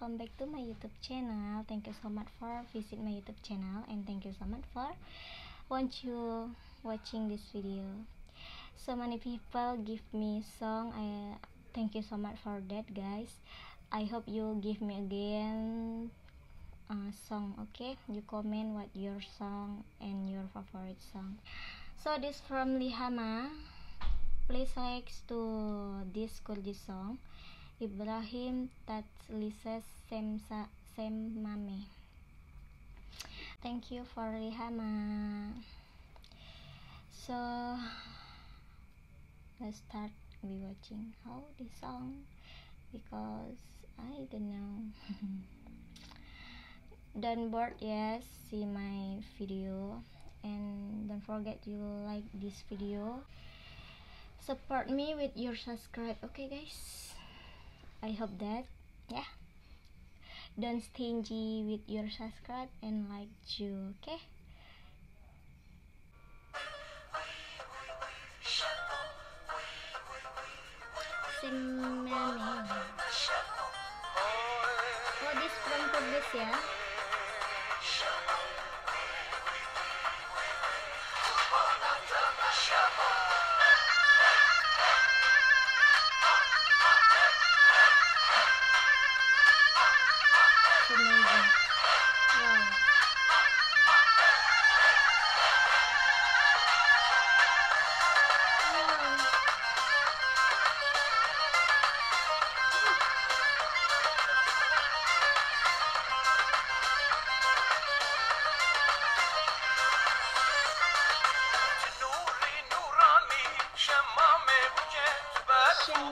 welcome back to my YouTube channel. Thank you so much for visit my YouTube channel, and thank you so much for watching this video. So many people give me song. I thank you so much for that, guys. I hope you give me again song. Okay, you comment what your song and your favorite song. So this from Lihama. Please likes to this Kurdish song. Ibrahim Tatlises-Şemmame. Thank you for Rihama. So let's start we watching how this song, because I don't know. Don't bored, yes, see my video, and don't forget you like this video, support me with your subscribe. Okay guys, I hope that, yeah, don't stingy with your subscribe and like you. Okay, Şemmame. Oh, this from Kurdish, ya. Amazing.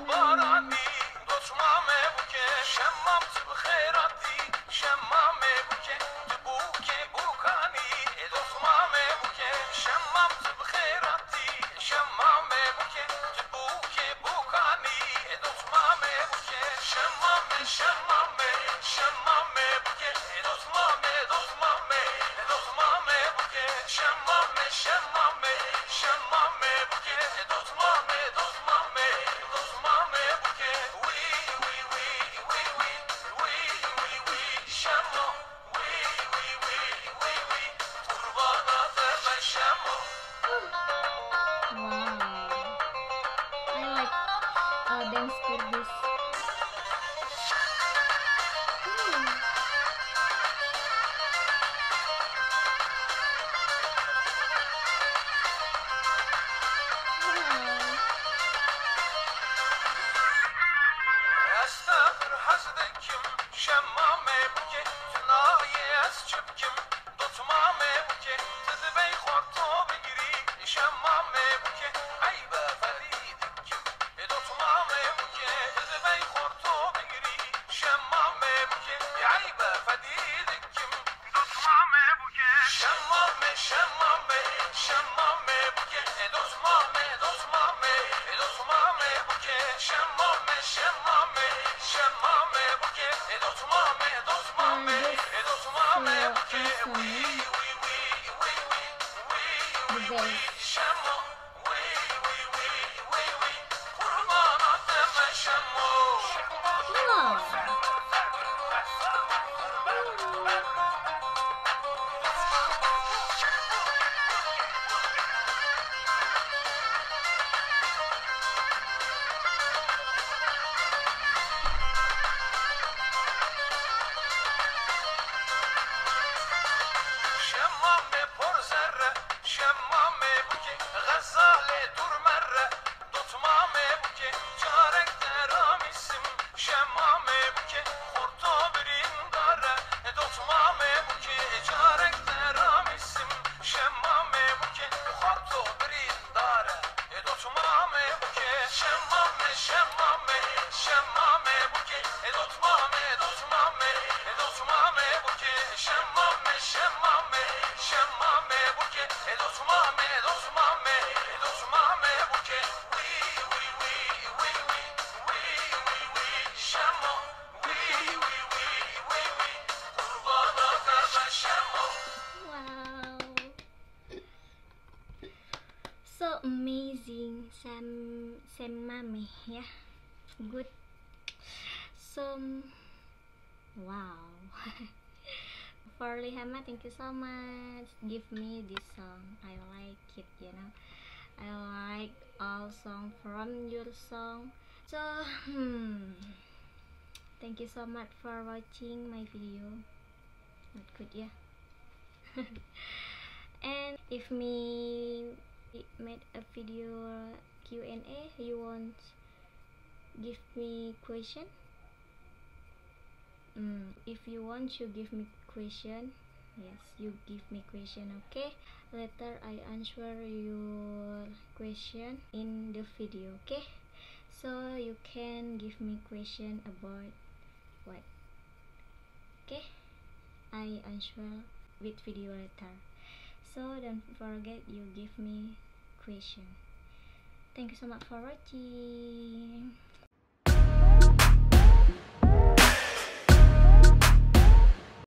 Wow. Dance Kurdish. So amazing, Şemmame, yeah, good. So Wow. For Lihama, thank you so much. Give me this song. I like it, you know. I like all song from your song. So, thank you so much for watching my video. Not good, yeah. And if me made a video Q&A, you want give me question? If you want to give me question, yes, you give me question, okay? Later I answer your question in the video, okay? So you can give me question about what? Okay, I answer with video later. So don't forget you give me question. Thank you so much for watching.